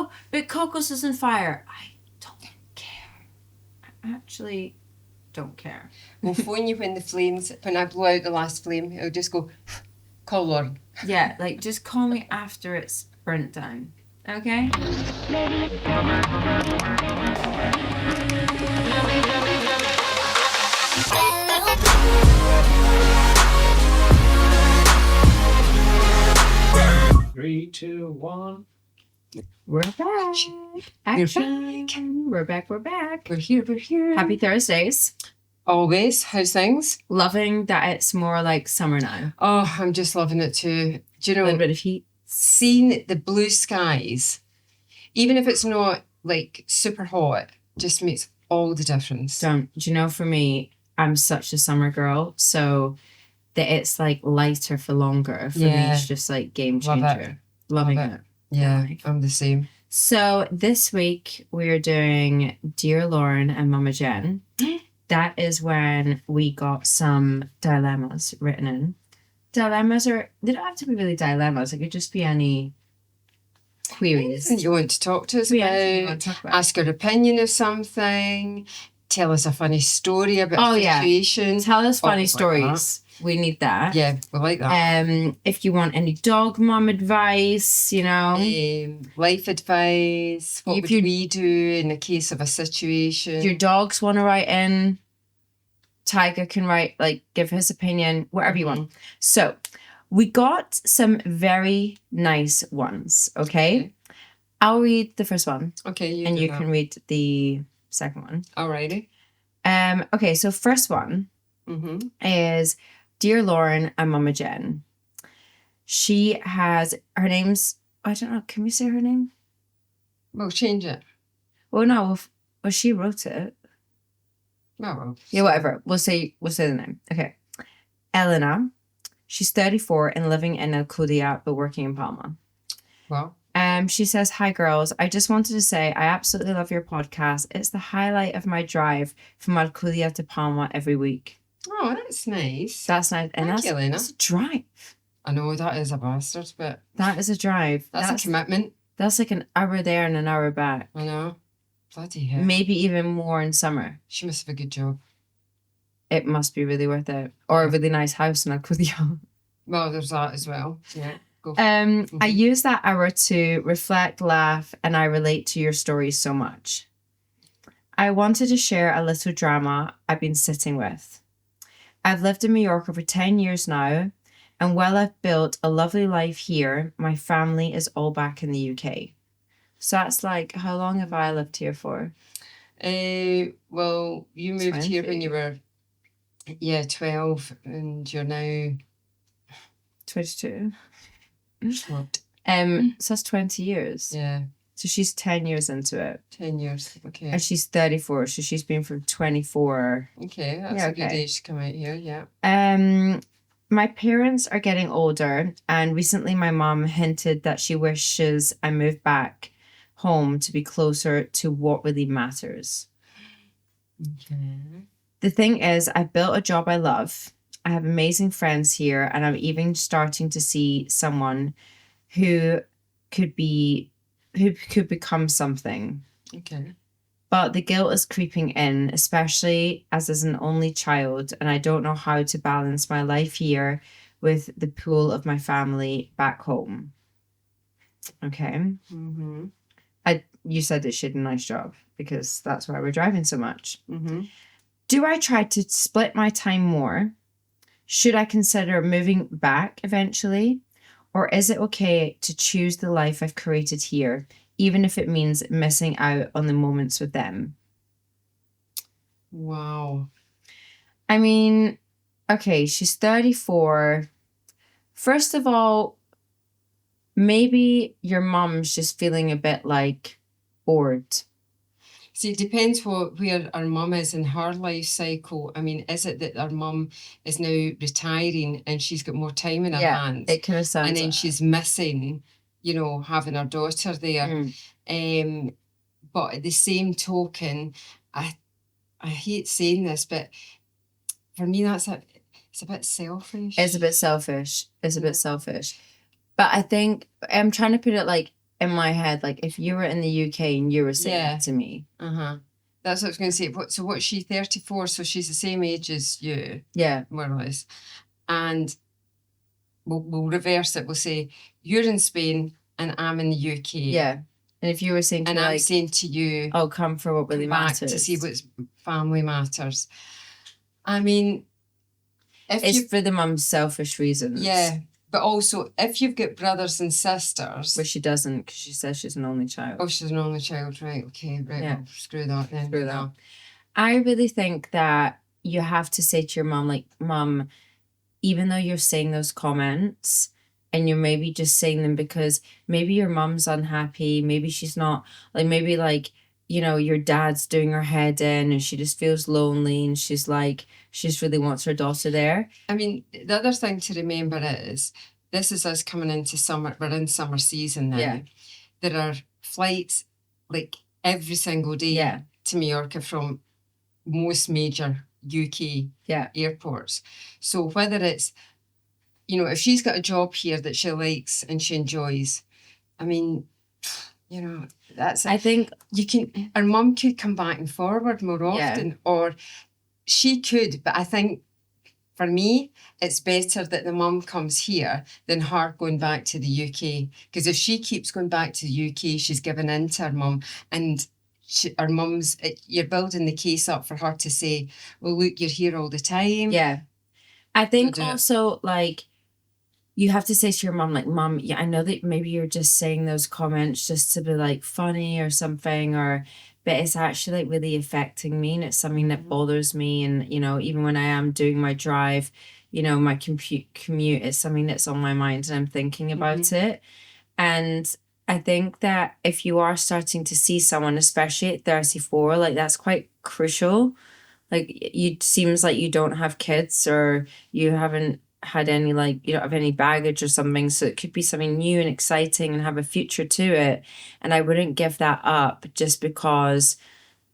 oh, but Cocos is on fire. I don't care. I actually don't care. We'll phone you when I blow out the last flame. It'll just go, call Lauren. Yeah, like just call me after it's burnt down. Okay? Three, two, one. We're back. We're back. We're here. Happy Thursdays. Always. How's things? Loving that it's more like summer now. Oh, I'm just loving it too. Do you A little know, bit of heat. seeing the blue skies, even if it's not like super hot, just makes all the difference. Do you know, for me, I'm such a summer girl, so that it's like lighter for longer. For me, it's just like game changer. Loving it. Yeah, I'm the same. So this week we're doing Dear Lauren and Mama Jen. That is when we got some dilemmas written in. Dilemmas they don't have to be really dilemmas. It could just be any queries. Anything you want to talk to us about, ask our opinion of something, tell us a funny story about a situation. Tell us funny stories. We need that. Yeah, we like that. If you want any dog mom advice, you know. Life advice. What would we do in the case of a situation? Your dogs want to write in. Tiger can write, like, give his opinion, whatever you want. So, we got some very nice ones, okay? I'll read the first one. Okay, and you can read the second one. Alrighty. Okay, so first one is Dear Lauren and Mama Jen. She has, her name's, I don't know, can we say her name? We'll change it. Well, no, she wrote it. Oh, yeah, whatever. We'll say the name. Okay. Elena. She's 34 and living in Alcudia, but working in Palma. Wow. She says, "Hi girls. I just wanted to say I absolutely love your podcast. It's the highlight of my drive from Alcudia to Palma every week." Oh, that's nice. That's nice. And Thank you, Elena. That's a drive. I know that is a bastard, but that is a drive. That's a commitment. That's like an hour there and an hour back. I know. Bloody hell. Maybe even more in summer. She must have a good job. It must be really worth it. Or a really nice house in Alcudia. Well, there's that as well. Yeah. Go I use that hour to reflect, laugh, and I relate to your stories so much. I wanted to share a little drama I've been sitting with. I've lived in Mallorca for 10 years now, and while I've built a lovely life here, my family is all back in the UK. So that's like, how long have I lived here for? Well, you moved 20. Here when you were, 12, and you're now 22. What? So that's 20 years. Yeah. So she's 10 years into it. 10 years, okay. And she's 34, so she's been from 24. Okay, that's a good age to come out here, yeah. My parents are getting older, and recently my mom hinted that she wishes I moved back home to be closer to what really matters. Okay. The thing is, I've built a job I love. I have amazing friends here, and I'm even starting to see someone who could become something. Okay. But the guilt is creeping in, especially as an only child, and I don't know how to balance my life here with the pull of my family back home. Okay. Mm-hmm. You said that she had a nice job because that's why we're driving so much. Mm-hmm. Do I try to split my time more? Should I consider moving back eventually? Or is it okay to choose the life I've created here, even if it means missing out on the moments with them? Wow. I mean, okay, she's 34. First of all, maybe your mom's just feeling a bit like bored. See, it depends where our mum is in her life cycle. I mean, is it that our mum is now retiring and she's got more time in her hands? It kind of sounds and then she's missing, having her daughter there. But at the same token, I hate saying this, but for me, it's a bit selfish. It's a bit selfish. But I think I'm trying to put it like, in my head, like if you were in the UK and you were saying Yeah. that to me. That's what I was going to say. So what's she, 34? So she's the same age as you. Yeah. More or less. And we'll reverse it. We'll say, you're in Spain and I'm in the UK. Yeah. And if you were saying to and me, I'm like, saying to you, I'll come for what really back matters. to see what's family matters. I mean, it's for the mum's selfish reasons. Yeah. But also, if you've got brothers and sisters. But she doesn't, because she says she's an only child. Oh, she's an only child, right. Okay, right. Yeah. Well, screw that then. Screw that. I really think that you have to say to your mum, like, Mum, even though you're saying those comments and you're maybe just saying them because maybe your mum's unhappy, maybe she's not, like, maybe, like, you know, your dad's doing her head in and she just feels lonely and she's like, she just really wants her daughter there. I mean, the other thing to remember is, this is us coming into summer, we're in summer season now. Yeah. There are flights, like, every single day to Mallorca from most major UK airports. So whether it's, you know, if she's got a job here that she likes and she enjoys, I mean, you know, that's, I think you can, her mum could come back and forward more often, or she could, but I think for me, it's better that the mum comes here than her going back to the UK. Because if she keeps going back to the UK, she's given in to her mum, and her mum's, you're building the case up for her to say, well, look, you're here all the time. Yeah. I think also, like, you have to say to your mum, like, Mum, yeah, I know that maybe you're just saying those comments just to be, like, funny or something, but it's actually, like, really affecting me, and it's something that bothers me. And, you know, even when I am doing my drive, you know, my commute, it's something that's on my mind and I'm thinking about it. And I think that if you are starting to see someone, especially at 34, like, that's quite crucial. Like, it seems like you don't have kids, or you haven't had any, like, you don't have any baggage or something. So it could be something new and exciting and have a future to it. And I wouldn't give that up just because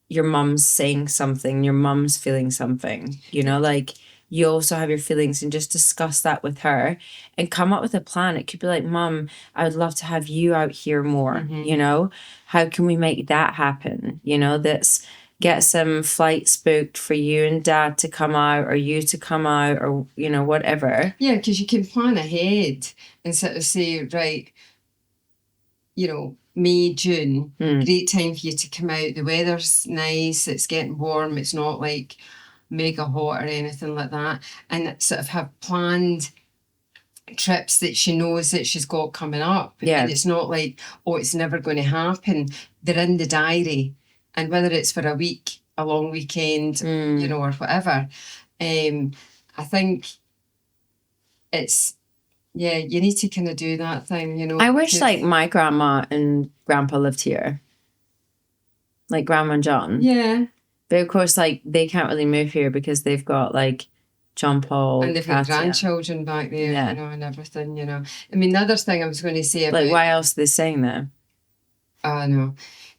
your mum's saying something, your mum's feeling something, you know, like, you also have your feelings, and just discuss that with her and come up with a plan. It could be like, Mum, I would love to have you out here more, you know, how can we make that happen? You know, get some flights booked for you and Dad to come out, or you to come out, or, you know, whatever. Yeah, because you can plan ahead and sort of say, right, you know, May, June, great time for you to come out. The weather's nice, it's getting warm, it's not like mega hot or anything like that. And sort of have planned trips that she knows that she's got coming up. Yeah. And it's not like, oh, it's never going to happen. They're in the diary. And whether it's for a week, a long weekend, you know, or whatever, I think it's, yeah, you need to kind of do that thing, you know. I wish, like, my grandma and grandpa lived here. Like, Grandma and John. Yeah. But of course, like, they can't really move here because they've got, like, John Paul. And they've got grandchildren back there, you know, and everything, you know. I mean, the other thing I was going to say about... Like, why else are they saying that? I know.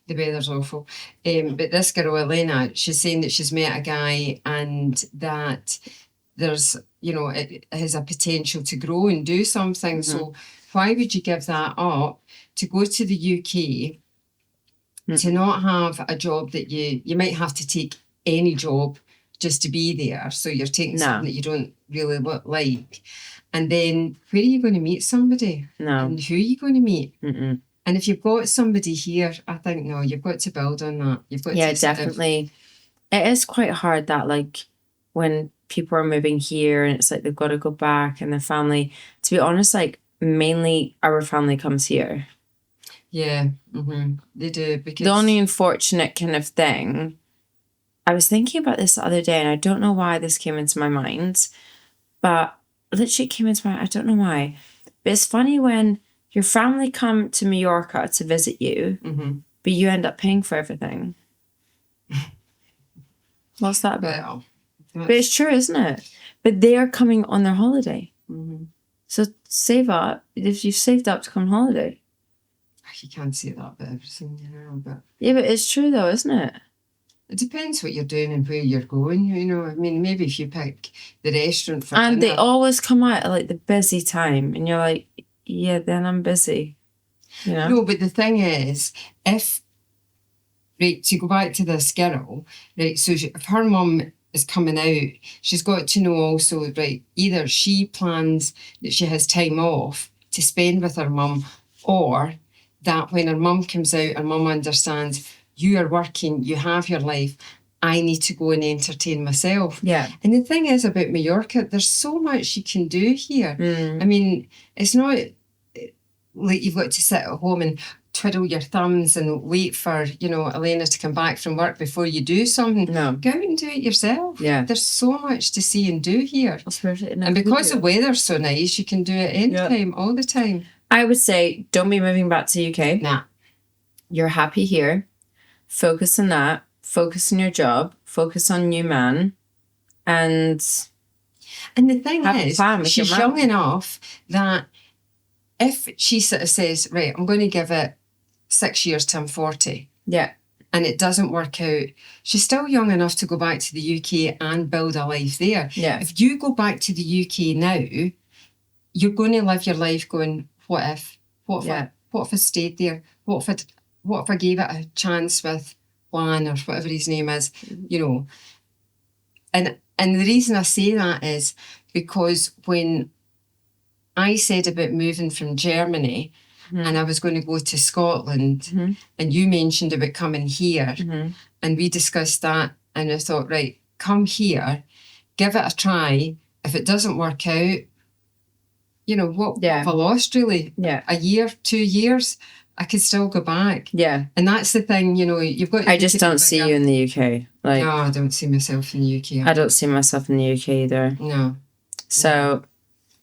The weather's awful. But this girl, Elena, she's saying that she's met a guy and that there's, you know, it has a potential to grow and do something. So why would you give that up to go to the UK, to not have a job that you might have to take any job just to be there? So you're taking something that you don't really like. And then where are you going to meet somebody? No. And who are you going to meet? And if you've got somebody here, I think, no, you've got to build on that. You've got to definitely. It is quite hard that, like, when people are moving here and it's like they've got to go back and their family, to be honest, like, mainly our family comes here. Yeah, they do. Because the only unfortunate kind of thing, I was thinking about this the other day, and I don't know why this came into my mind, but literally came into my, I don't know why. But it's funny when your family come to Mallorca to visit you, but you end up paying for everything. What's that about? But it's true, isn't it? But they are coming on their holiday. So save up. If you've saved up to come on holiday. You can't say that about everything, you know. But yeah, but it's true though, isn't it? It depends what you're doing and where you're going, you know. I mean, maybe if you pick the restaurant for they always come out at, like, the busy time, and you're like, yeah, then I'm busy. You know? No, but the thing is, right, to go back to this girl, right, so if her mum is coming out, she's got to know also, right, either she plans that she has time off to spend with her mum, or that when her mum comes out, her mum understands you are working, you have your life, I need to go and entertain myself. Yeah. And the thing is about Mallorca, there's so much you can do here. I mean, it's not like you've got to sit at home and twiddle your thumbs and wait for, Elena to come back from work before you do something. No. Go out and do it yourself. Yeah. There's so much to see and do here. And And because the weather's so nice, you can do it anytime, all the time. I would say don't be moving back to UK. Nah. You're happy here. Focus on that. Focus on your job. Focus on new man. And the thing have is, fun with she's your man. young enough that if she sort of says, right, I'm going to give it 6 years till I'm 40, yeah. and it doesn't work out, she's still young enough to go back to the UK and build a life there. Yeah. If you go back to the UK now, you're going to live your life going, what if? What if I stayed there? What if I gave it a chance with Juan or whatever his name is, And the reason I say that is because when I said about moving from Germany and I was going to go to Scotland, and you mentioned about coming here, and we discussed that, and I thought, right, come here, give it a try. If it doesn't work out, what have I lost really? Yeah. A year, 2 years, I could still go back. Yeah. And that's the thing, you've got to... I just don't see you in the UK. Like, no, I don't see myself in the UK. I don't see myself in the UK either. No. So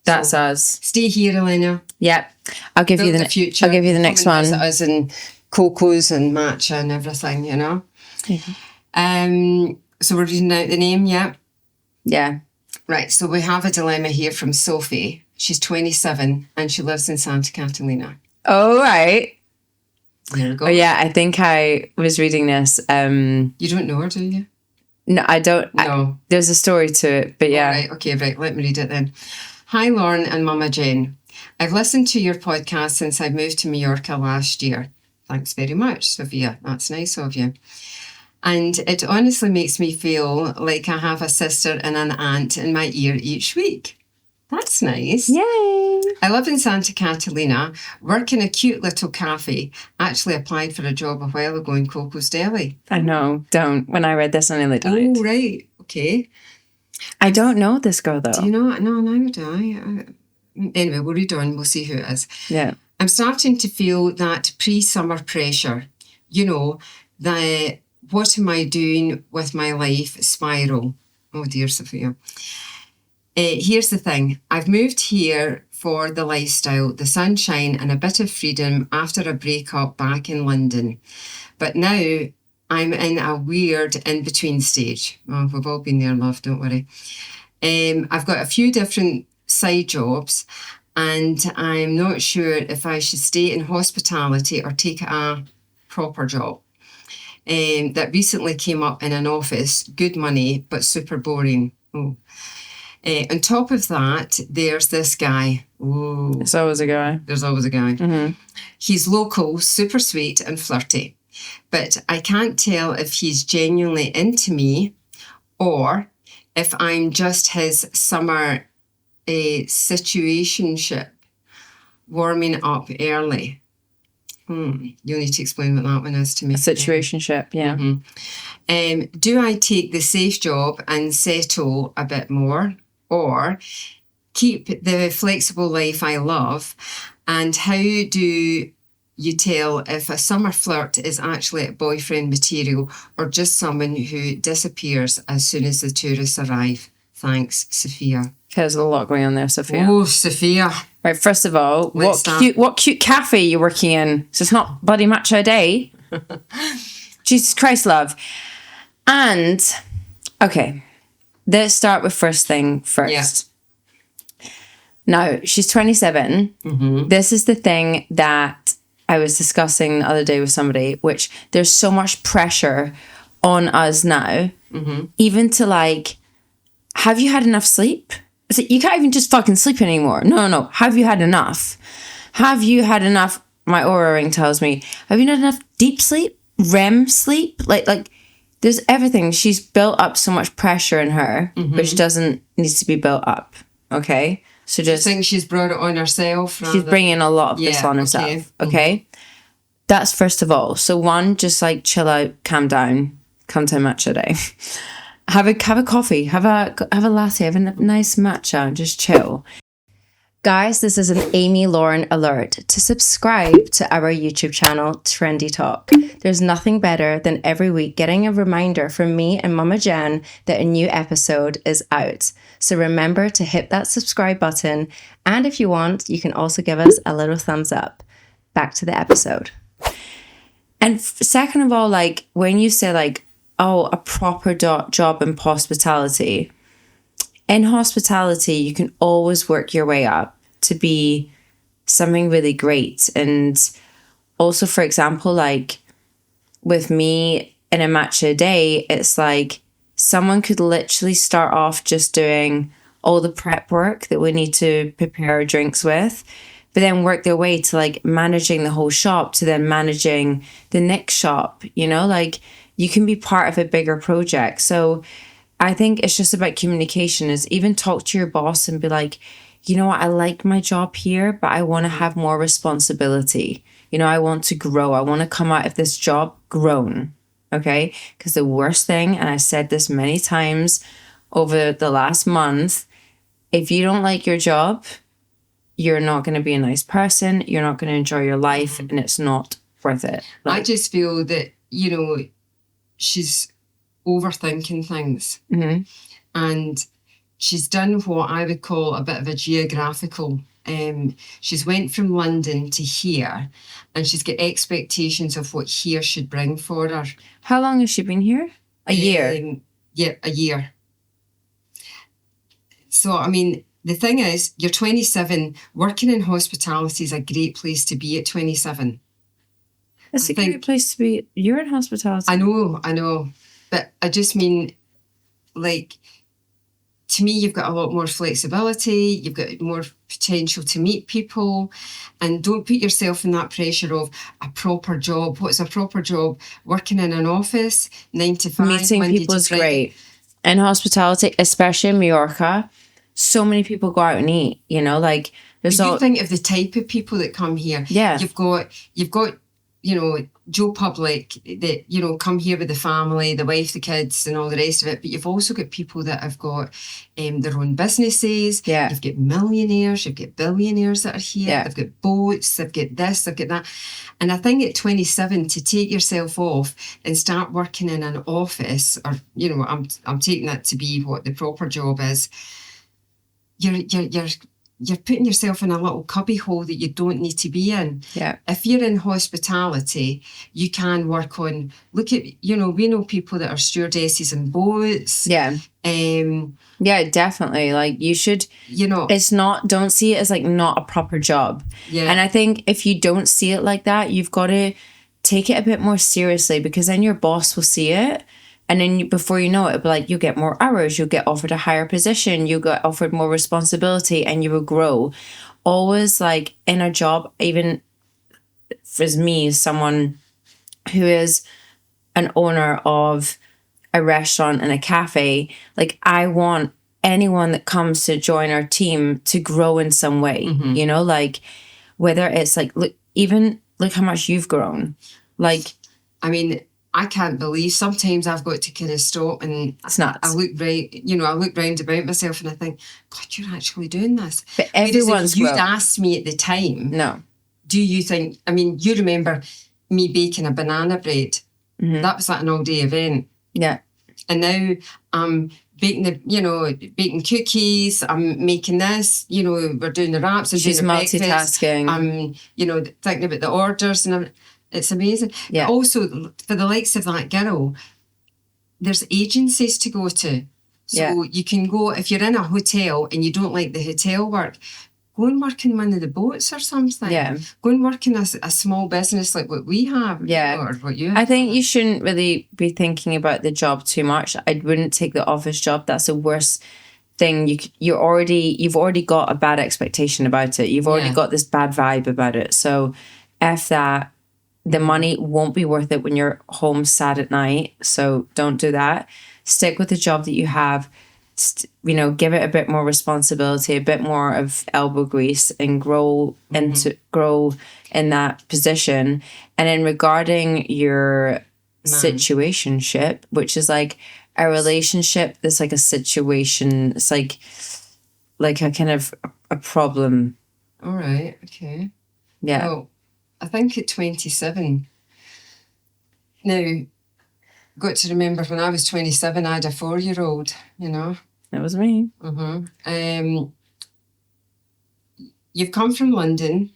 that's us. Stay here, Elena. Yep. I'll give you the future. I'll give you the next Come one. and visit us in Coco's and matcha and everything, So we're reading out the name, yeah? Yeah. Right, so we have a dilemma here from Sophie. She's 27 and she lives in Santa Catalina. Oh, right. There we go. Oh, yeah, I think I was reading this. You don't know her, do you? No, I don't. No. There's a story to it, but yeah. Right, okay, right, let me read it then. Hi, Lauren and Mama Jen. I've listened to your podcast since I moved to Mallorca last year. Thanks very much, Sophia. That's nice of you. And it honestly makes me feel like I have a sister and an aunt in my ear each week. That's nice. Yay. I live in Santa Catalina, work in a cute little cafe. Actually applied for a job a while ago in Coco's Deli. I know. Don't. When I read this, I nearly died. Oh, right. Okay. I don't know this girl, though. Do you know? No, neither do I. Anyway, we'll read on. We'll see who it is. Yeah. I'm starting to feel that pre-summer pressure. The what am I doing with my life spiral. Oh, dear, Sophia. Here's the thing. I've moved here for the lifestyle, the sunshine and a bit of freedom after a breakup back in London. But now I'm in a weird in-between stage. Oh, we've all been there, love, don't worry. I've got a few different side jobs and I'm not sure if I should stay in hospitality or take a proper job. That recently came up in an office, good money, but super boring. Oh. On top of that, there's this guy. Ooh, There's always a guy. There's always a guy. Mm-hmm. He's local, super sweet and flirty. But I can't tell if he's genuinely into me or if I'm just his summer situationship warming up early. You'll need to explain what that one is to me. A situationship, yeah. Mm-hmm. Do I take the safe job and settle a bit more or keep the flexible life I love? And how do you tell if a summer flirt is actually boyfriend material or just someone who disappears as soon as the tourists arrive? Thanks, Sophia. There's a lot going on there, Sophia. Oh, Sophia. Right, first of all, Let's what cute cafe you're working in? So it's not Bloody Matcha Day. Jesus Christ, love. And, okay, let's start with first thing first. Yeah. Now, she's 27. Mm-hmm. This is the thing that I was discussing the other day with somebody, which there's so much pressure on us now, even to like, have you had enough sleep? It's like, you can't even just fucking sleep anymore. No. Have you had enough? Have you had enough my Aura ring tells me, have you had enough deep sleep, REM sleep? Like there's everything. She's built up so much pressure in her, which doesn't need to be built up. Okay, so just I think she's brought it on herself. she's bringing a lot of this on herself. Okay, that's first of all. So one, just like chill out, calm down, come to a matcha day. Have a coffee, have a latte, have a nice matcha, and just chill. Guys, this is an Amy Lauren alert to subscribe to our YouTube channel, Trendy Talk. There's nothing better than every week getting a reminder from me and Mama Jen that a new episode is out. So remember to hit that subscribe button. And if you want, you can also give us a little thumbs up. Back to the episode. And second of all, like when you say like, oh, a proper job in hospitality. In hospitality, you can always work your way up to be something really great. And also, for example, like with me in a matcha a day, it's like someone could literally start off just doing all the prep work that we need to prepare our drinks with, but then work their way to like managing the whole shop, to then managing the next shop, you know, like you can be part of a bigger project. So I think it's just about communication, is even talk to your boss and be like, you know what, I like my job here, but I want to have more responsibility. You know, I want to grow. I want to come out of this job grown. Okay. Because the worst thing, and I said this many times over the last month, if you don't like your job, you're not going to be a nice person. You're not going to enjoy your life, and it's not worth it. I just feel that, you know, she's overthinking things. And she's done what I would call a bit of a geographical. She's went from London to here, and she's got expectations of what here should bring for her. How long has she been here? A year? Yeah, a year. So, I mean, the thing is, you're 27, working in hospitality is a great place to be at 27. It's a great place to be. You're in hospitality. I know. But I just mean, like, to me, you've got a lot more flexibility. You've got more potential to meet people. And don't put yourself in that pressure of a proper job. What's a proper job? Working in an office, 9 to 5. Meeting people is great. In hospitality, especially in Mallorca, so many people go out and eat, you know, like there's you think of the type of people that come here. Yeah. You've got, you know, Joe Public that, you know, come here with the family, the wife, the kids and all the rest of it. But you've also got people that have got their own businesses. Yeah. You've got millionaires, you've got billionaires that are here. Yeah. They've got boats, they've got this, they've got that. And I think at 27, to take yourself off and start working in an office, or, you know, I'm taking that to be what the proper job is, you're putting yourself in a little cubby hole that you don't need to be in. Yeah. If you're in hospitality, you can work on, look at, you know, we know people that are stewardesses in boats. Yeah. Yeah, definitely. Like you should, you know, it's not, don't see it as like not a proper job. Yeah. And I think if you don't see it like that, you've got to take it a bit more seriously, because then your boss will see it. And then before you know it, it'll be like, you'll get more hours, you'll get offered a higher position, you'll get offered more responsibility, and you will grow. Always like in a job, even as me, someone who is an owner of a restaurant and a cafe, like I want anyone that comes to join our team to grow in some way, you know, like whether it's like, look how much you've grown. Like, I mean, I can't believe sometimes I've got to kind of stop and it's nuts. I look round about myself and I think, God, you're actually doing this. But everyone's if you'd asked me at the time, no. Do you think, I mean, you remember me baking a banana bread. That was like an all-day event. Yeah. And now I'm baking cookies, I'm making this, you know, we're doing the wraps. She's multitasking. I'm, you know, thinking about the orders and it's amazing. Yeah. Also, for the likes of that girl, there's agencies to go to. So you can go, if you're in a hotel and you don't like the hotel work, go and work in one of the boats or something. Yeah. Go and work in a small business like what we have. Yeah. Or what you have. I think you shouldn't really be thinking about the job too much. I wouldn't take the office job. That's the worst thing. You've already got a bad expectation about it. You've already got this bad vibe about it. So F that. The money won't be worth it when you're home sad at night. So don't do that. Stick with the job that you have. Give it a bit more responsibility, a bit more of elbow grease, and grow in that position. And then regarding your situationship, which is like a relationship that's like a situation, it's like a kind of a problem. All right. Okay. Yeah. Well, I think at 27. Now, got to remember when I was 27, I had a 4-year-old. That was me. You've come from London.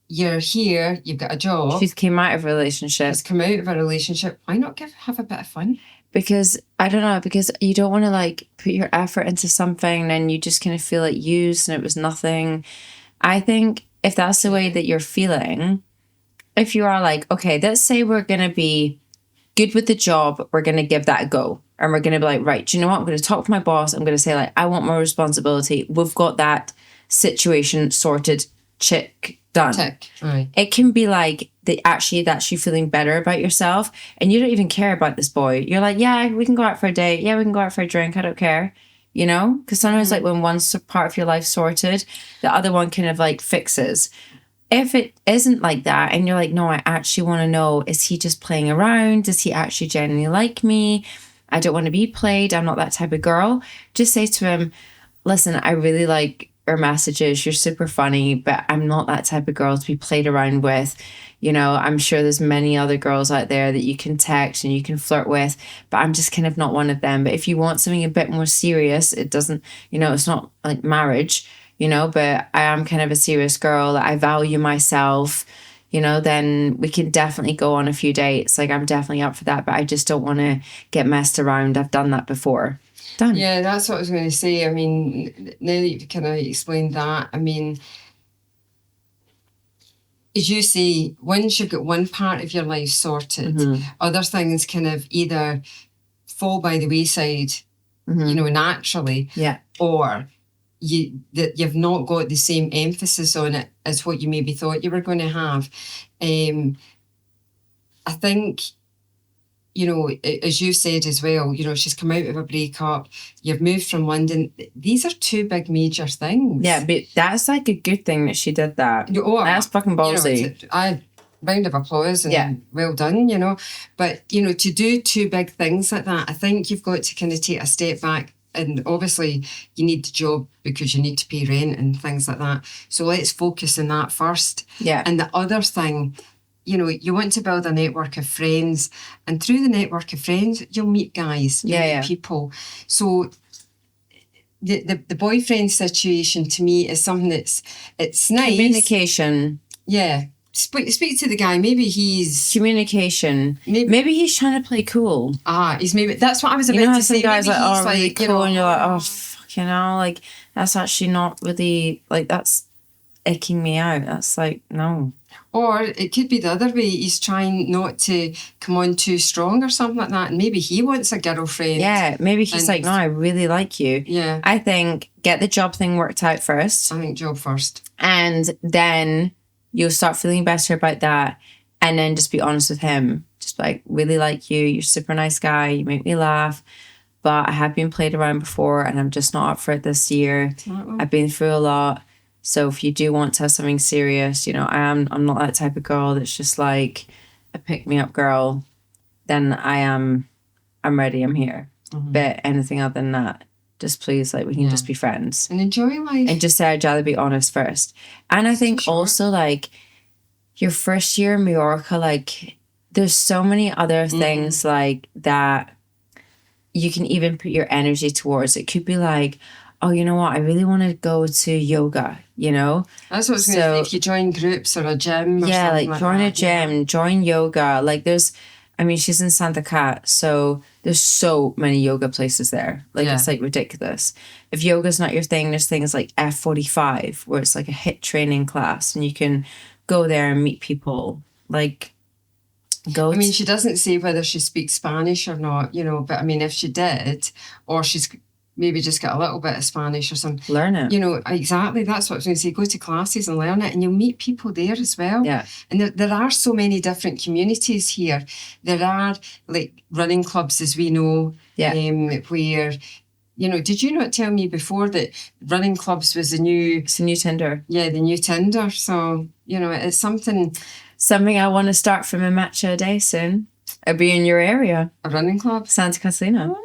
You're here. You've got a job. She's came out of a relationship. She's come out of a relationship. Why not have a bit of fun? Because I don't know. Because you don't want to like put your effort into something, and then you just kind of feel like used, and it was nothing. I think if that's the way that you're feeling, if you are like, okay, let's say we're gonna be good with the job, we're gonna give that a go. And we're going to be like, right, do you know what? I'm going to talk to my boss. I'm going to say, like, I want more responsibility. We've got that situation sorted, check, done. Tick. Right. It can be like that's you feeling better about yourself, and you don't even care about this boy. You're like, yeah, we can go out for a date. Yeah, we can go out for a drink. I don't care. Because sometimes like when one's part of your life sorted, the other one kind of like fixes. If it isn't like that and you're like, no, I actually want to know, is he just playing around? Does he actually genuinely like me? I don't want to be played. I'm not that type of girl. Just say to him, listen, I really like your messages. You're super funny, but I'm not that type of girl to be played around with. I'm sure there's many other girls out there that you can text and you can flirt with, but I'm just kind of not one of them. But if you want something a bit more serious, it doesn't, it's not like marriage, but I am kind of a serious girl. I value myself. Then we can definitely go on a few dates. Like, I'm definitely up for that, but I just don't want to get messed around. I've done that before. Done. Yeah, that's what I was going to say. I mean, now that you've kind of explained that, I mean, as you say, once you've got one part of your life sorted, other things kind of either fall by the wayside, naturally, or you've not got the same emphasis on it as what you maybe thought you were going to have. I think, as you said as well, she's come out of a breakup, you've moved from London. These are two big major things. Yeah, but that's like a good thing that she did that. That's fucking ballsy. Round of applause and well done, But, to do two big things like that, I think you've got to kind of take a step back. And obviously you need the job because you need to pay rent and things like that. So let's focus on that first. Yeah. And the other thing, you want to build a network of friends. And through the network of friends, you'll meet guys, you'll meet people. So the boyfriend situation to me is something it's nice. Communication. Yeah. Speak to the guy. Maybe he's communication. Maybe he's trying to play cool. That's what I was about to say. Some guys maybe like, really cool, and you're like, oh, fucking hell, like that's actually not really like that's icking me out. That's like no. Or it could be the other way. He's trying not to come on too strong or something like that. And maybe he wants a girlfriend. Yeah, maybe he's like, no, I really like you. Yeah. I think get the job thing worked out first. I think job first. And then you'll start feeling better about that. And then just be honest with him. Just like, really like you. You're a super nice guy. You make me laugh. But I have been played around before and I'm just not up for it this year. I've been through a lot. So if you do want to have something serious, I'm not that type of girl that's just like a pick-me-up girl. Then I'm ready. I'm here. Mm-hmm. But anything other than that, just please, like, we can just be friends. And enjoy life. And just say, I'd rather be honest first. And I think also, like, your first year in Mallorca, like, there's so many other things, like, that you can even put your energy towards. It could be like, oh, you know what? I really want to go to yoga, That's what I was going to say. If you join groups or a gym or something like join that, a gym, join yoga. Like, she's in Santa Cat, so there's so many yoga places there. Like, it's, like, ridiculous. If yoga's not your thing, there's things like F45, where it's, like, a HIIT training class, and you can go there and meet people. Like, she doesn't say whether she speaks Spanish or not, but, if she did, or she's maybe just get a little bit of Spanish or something. Learn it. You know, exactly. That's what I was going to say. Go to classes and learn it, and you'll meet people there as well. Yeah. And there are so many different communities here. There are like running clubs, as we know, where, you know, did you not tell me before that running clubs was It's a new Tinder. Yeah, the new Tinder. So, you know, it's something I want to start from a matcha a day soon. It'll be in your area. A running club? Santa Catalina. Oh.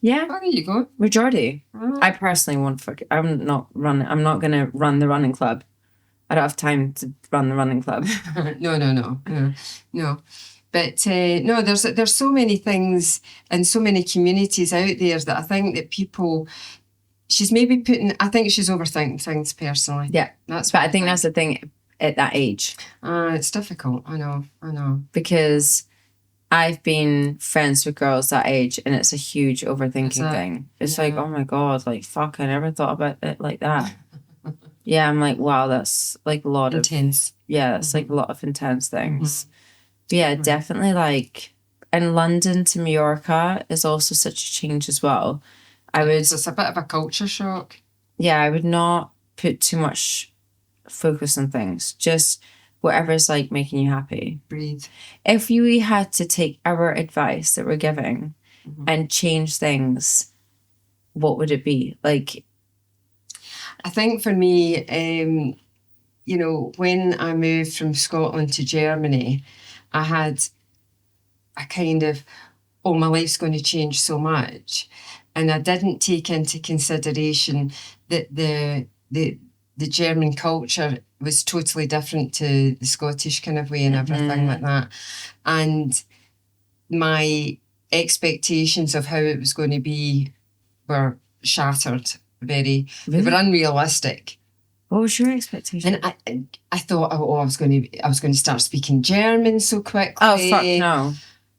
Yeah. Oh, there you go. With Geordie. Oh. I personally won't I'm not going to run the running club. I don't have time to run the running club. No. But no, there's so many things and so many communities out there that I think that people, she's maybe I think she's overthinking things personally. Yeah. But I think that's the thing at that age. It's difficult. I know. Because I've been friends with girls that age and it's a huge overthinking thing. It's like, oh my God, like, fuck, I never thought about it like that. Yeah, I'm like, wow, that's like a lot intense. That's like a lot of intense things. But yeah, definitely like, and London to Mallorca is also such a change as well. It's a bit of a culture shock. Yeah, I would not put too much focus on things. Just whatever's like making you happy. Breathe. If you had to take our advice that we're giving and change things, what would it be? Like, I think for me, you know, when I moved from Scotland to Germany, I had a kind of, oh, my life's going to change so much. And I didn't take into consideration that the German culture was totally different to the Scottish kind of way and everything like that. And my expectations of how it was going to be were shattered. They were unrealistic. What was your expectation? And I thought, I was going to start speaking German so quickly. Oh, fuck no.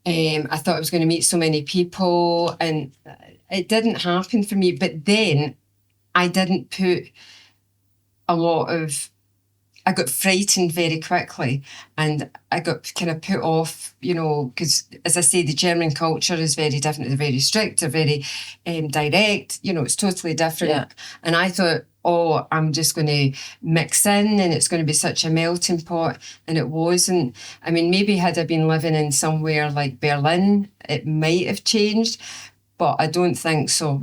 I thought I was going to meet so many people, and it didn't happen for me. But then I didn't put I got frightened very quickly, and I got kind of put off, you know, because as I say, the German culture is very different. They're very strict, they're very direct, you know, it's totally different. Yeah. And I thought, oh, I'm just going to mix in and it's going to be such a melting pot. And it wasn't. I mean, maybe had I been living in somewhere like Berlin, it might have changed, but I don't think so.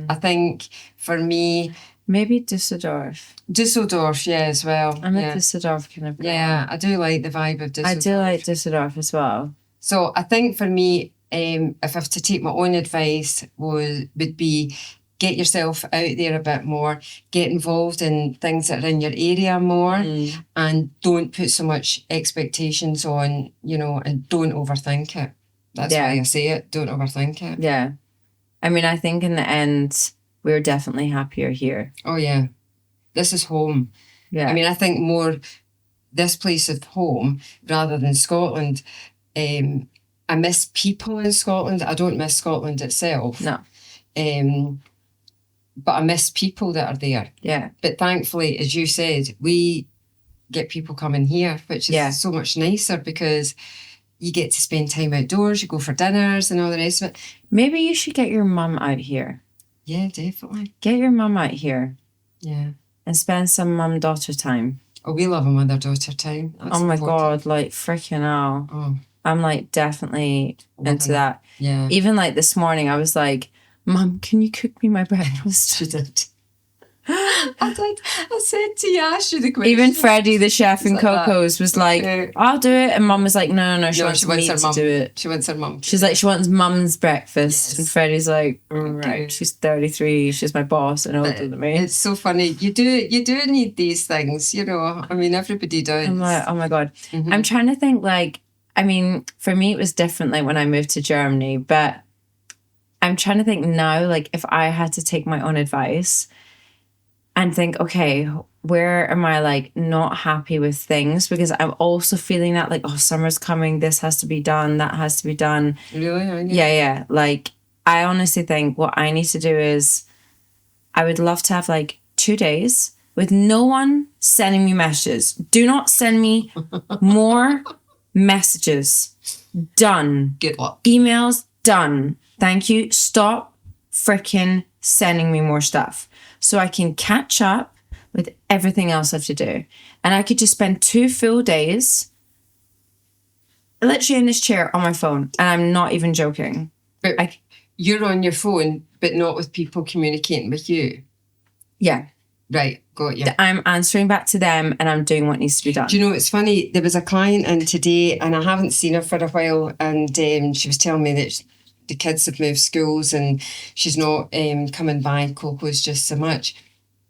I think for me, maybe Düsseldorf, yeah, as well. I'm a Düsseldorf kind of girl. Yeah, I do like the vibe of Düsseldorf. I do like Düsseldorf as well. So I think for me, if I have to take my own advice, would be get yourself out there a bit more, get involved in things that are in your area more, and don't put so much expectations on, you know, and don't overthink it. That's why I say it, don't overthink it. Yeah. I mean, I think in the end, we're definitely happier here. Oh, yeah. This is home. Yeah. I mean, I think more this place is home rather than Scotland. I miss people in Scotland. I don't miss Scotland itself. No. But I miss people that are there. Yeah. But thankfully, as you said, we get people coming here, which is so much nicer because you get to spend time outdoors, you go for dinners and all the rest of it. Maybe you should get your mum out here. Yeah, definitely. Get your mum out here. Yeah. And spend some mum-daughter time. Oh, we love a mother-daughter time. That's my important. God, like freaking hell. Oh. I'm like definitely into that. Yeah. Even like this morning, I was like, Mum, can you cook me my breakfast? She did. I did. I said to you, I asked you the question. Even Freddie, the chef in like Coco's, was like, I'll do it. And Mum was like, no, she wants me to do it. She wants her mum. She's like, she wants Mum's breakfast. Yes. And Freddie's like, right, she's 33, she's my boss and older than me. It's so funny. You do need these things, you know. I mean, everybody does. I'm like, oh my God. I'm trying to think like, I mean, for me, it was different like when I moved to Germany, but I'm trying to think now, like if I had to take my own advice and think, okay, where am I like not happy with things? Because I'm also feeling that like, oh, summer's coming, this has to be done, that has to be done. Really? Yeah. Like I honestly think what I need to do is I would love to have like 2 days with no one sending me messages. Do not send me more messages. Done. Good luck. Emails, done. Thank you. Stop freaking sending me more stuff so I can catch up with everything else I have to do. And I could just spend 2 full days literally in this chair on my phone. And I'm not even joking. But you're on your phone, but not with people communicating with you. Yeah. Right, got you. I'm answering back to them and I'm doing what needs to be done. Do you know, it's funny, there was a client in today and I haven't seen her for a while, and she was telling me that the kids have moved schools and she's not coming by Coco's just so much.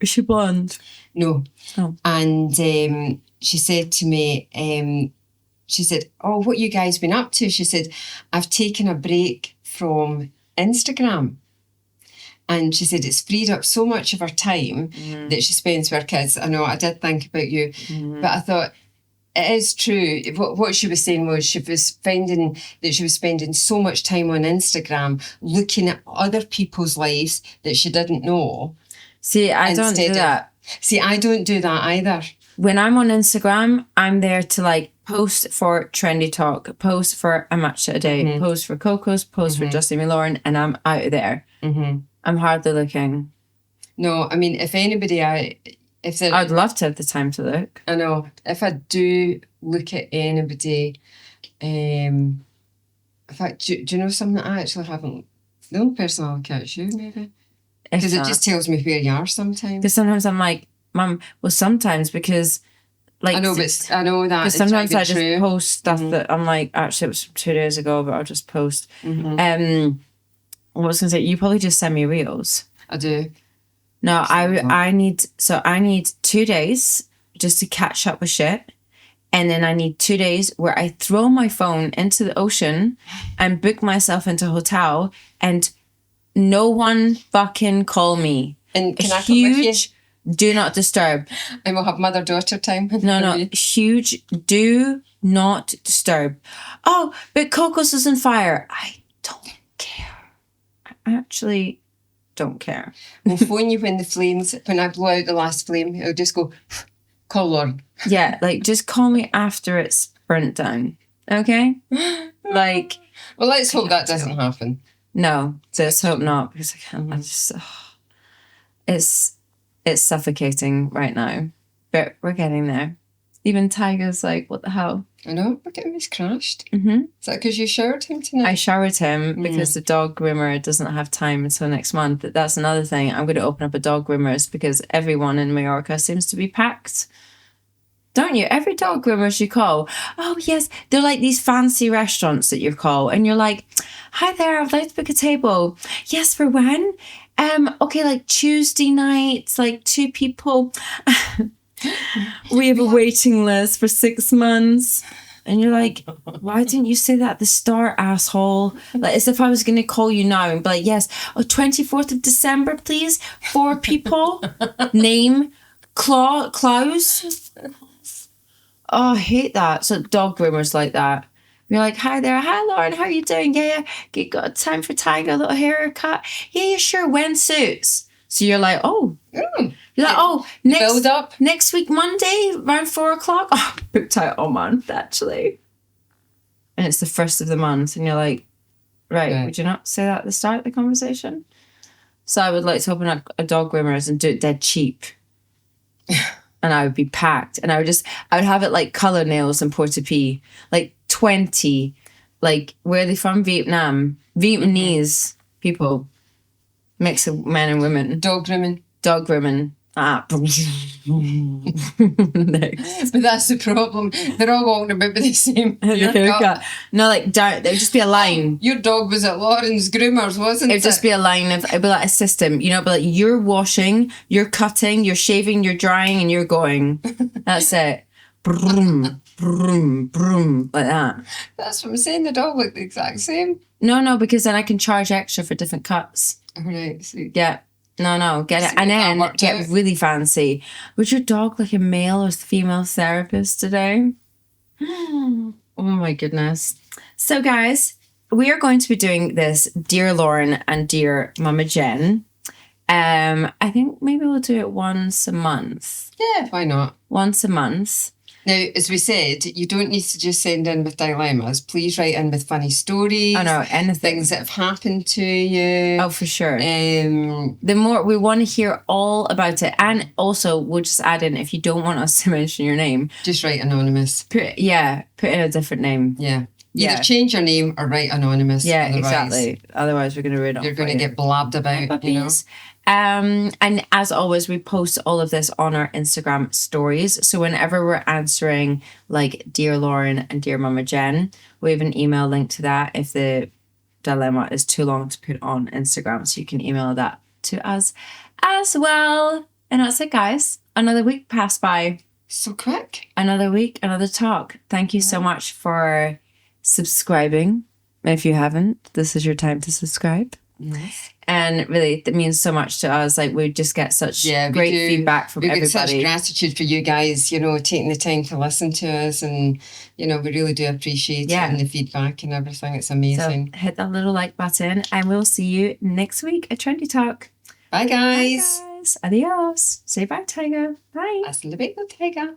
Is she blonde? No. Oh. And she said to me, she said, oh, what you guys been up to? She said, I've taken a break from Instagram. And she said it's freed up so much of her time that she spends with her kids. I know, I did think about you, but I thought it is true. What she was saying was she was finding that she was spending so much time on Instagram looking at other people's lives that she didn't know. See, I don't do that. See, I don't do that either. When I'm on Instagram, I'm there to like post for Trendy Talk, post for a match a day, post for Coco's, post for Justin Lauren, and I'm out of there. I'm hardly looking. No, I mean, if anybody, I'd love to have the time to look. I know. If I do look at anybody, in fact, do you know something that I actually haven't? The only person I'll look at is you, maybe. Because it just tells me where you are sometimes. Because sometimes I'm like, Mum, well, sometimes because like... I know, but I know that. Because sometimes I just post stuff that I'm like, actually, it was from 2 days ago, but I'll just post. What was I going to say? You probably just send me reels. I do. No, I need 2 days just to catch up with shit. And then I need 2 days where I throw my phone into the ocean and book myself into a hotel and no one fucking call me. And can I come with you? Do not disturb. And we'll have mother-daughter time. No, huge do not disturb. Oh, but Coco's is on fire. I don't care. I actually don't care. We'll phone you when I blow out the last flame, it'll just go, call Lauren. Yeah, like just call me after it's burnt down. Okay? Like. Well, let's hope that doesn't happen. No, let's hope not, because I just, it's suffocating right now. But we're getting there. Even Tiger's like, what the hell? I know, we're getting this crashed. Mm-hmm. Is that because you showered him tonight? I showered him because the dog groomer doesn't have time until next month. That's another thing. I'm going to open up a dog groomer's because everyone in Mallorca seems to be packed. Don't you? Every dog groomers you call, oh yes, they're like these fancy restaurants that you call, and you're like, hi there, I'd like to book a table. Yes, for when? Okay, like Tuesday nights, like 2 people. We have a waiting list for 6 months. And you're like, why didn't you say that at the start, asshole? Like, as if I was going to call you now and be like, yes, 24th of December, please. 4 people. Name, Klaus. Oh, I hate that. So dog groomers like that. You're like, hi there. Hi, Lauren. How are you doing? Yeah. You got time for Tiger, a little haircut? Yeah, sure. When suits? So you're like, oh. You're like, oh, build up. Next week, Monday, around 4:00. Oh, booked out all month, actually. And it's the 1st of the month. And you're like, right, would you not say that at the start of the conversation? So I would like to open up a dog groomers and do it dead cheap. And I would be packed. And I would have it like colour nails in Port-au-Pie. Like 20. Like, where are they from? Vietnam. Vietnamese people. Mix of men and women. Dog grooming. Next. But that's the problem. They're all walking about with the same haircut. No, like, there would just be a line. Your dog was at Lauren's groomers, wasn't it? It would just be a line of, it'd be like a system, you know, but like, you're washing, you're cutting, you're shaving, you're drying, and you're going. That's it. Broom, broom, broom, like that. That's what I'm saying. The dog looked the exact same. No, because then I can charge extra for different cuts. All right. So yeah. No, get it. And then get really fancy. Was your dog like a male or female therapist today? Oh my goodness. So guys, we are going to be doing this Dear Lauren and Dear Mama Jen. I think maybe we'll do it once a month. Yeah, why not? Once a month. Now, as we said, you don't need to just send in with dilemmas. Please write in with funny stories. I know, anything. Things that have happened to you. Oh, for sure. The more we want to hear all about it. And also, we'll just add in, if you don't want us to mention your name, just write anonymous. Put in a different name. Yeah. Either change your name or write anonymous. Yeah, exactly. Otherwise, we're going to read it. You're going to get blabbed about, you know. And as always, we post all of this on our Instagram stories. So whenever we're answering like Dear Lauren and Dear Mama Jen, we have an email link to that if the dilemma is too long to put on Instagram. So you can email that to us as well. And that's it, guys. Another week passed by. So quick. Another week, another talk. Thank you so much for subscribing. If you haven't, this is your time to subscribe. Yes. And really, it means so much to us. Like, we just get such great feedback from everybody. We get such gratitude for you guys, you know, taking the time to listen to us. And, you know, we really do appreciate it and the feedback and everything. It's amazing. So hit that little like button and we'll see you next week at Trendy Talk. Bye, guys. Bye, guys. Adios. Say bye, Tiger. Bye. Hasta luego, Tiger.